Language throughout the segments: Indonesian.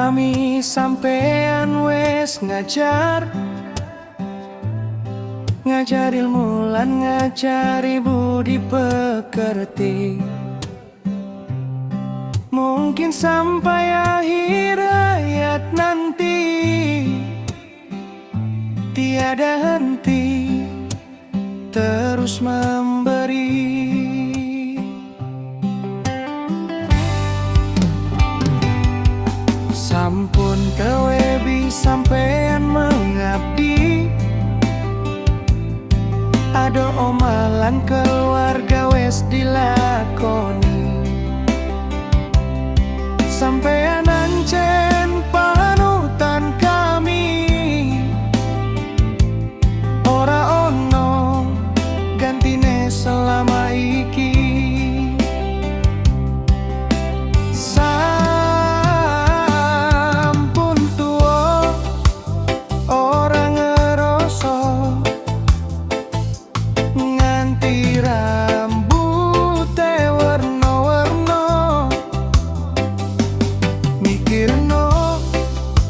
Nami sampean wes ngajar ilmu lan ngajari budi pekerti. Mungkin sampai akhir hayat nanti tiada henti terus memberi. Sampun kewebi sampean mengabdi, ado omalan keluarga wes dilakoni. Sampean ancen panutan kami, ora ono gantine selama iki. Sampun tuwa ora ngeroso, nganti rambute werna-werna. Mikirno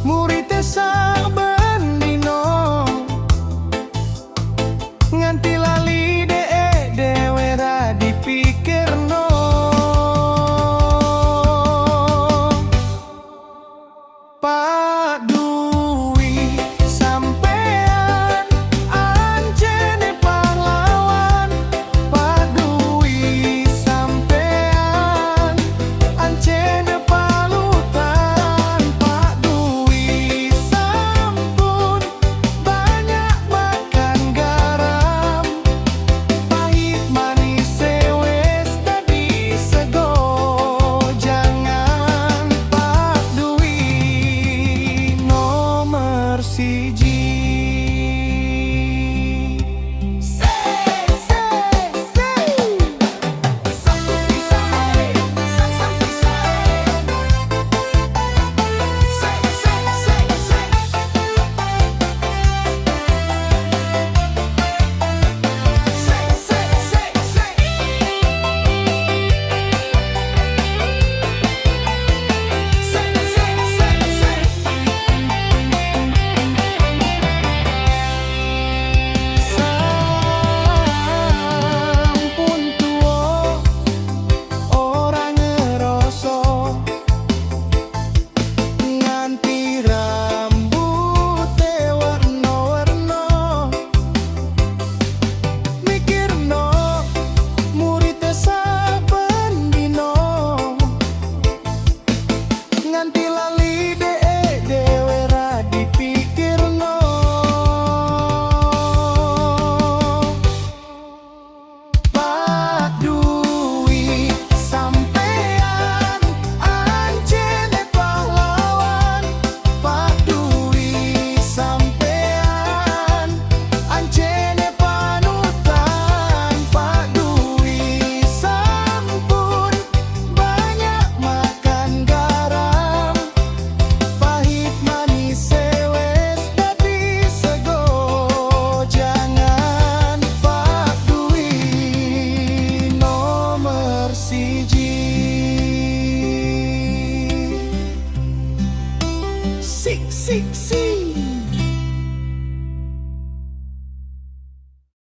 murite saben dino, nganti lali dhewe ra dipikirno. Pak Dwi sampean anjene pahlawan, Pak Dwi sampean anjene palutan, Pak Dwi sampun banyak makan garam, pahit manis wes dadi sego. Jangan Pak Dwi nomor siji. Sampun tuwa ora ngeroso, nganti rambute werna-werna. Mikirno murite saben dino, nganti lali dhewe ra dipikirno. Pak Dwi sampean anjene pahlawan, Pak Dwi sampean anjene panutan, Pak Dwi sampun banyak makan garam, pahit manis wes dadi sego. Jangan Pak Dwi nomor siji. Sik sik sik.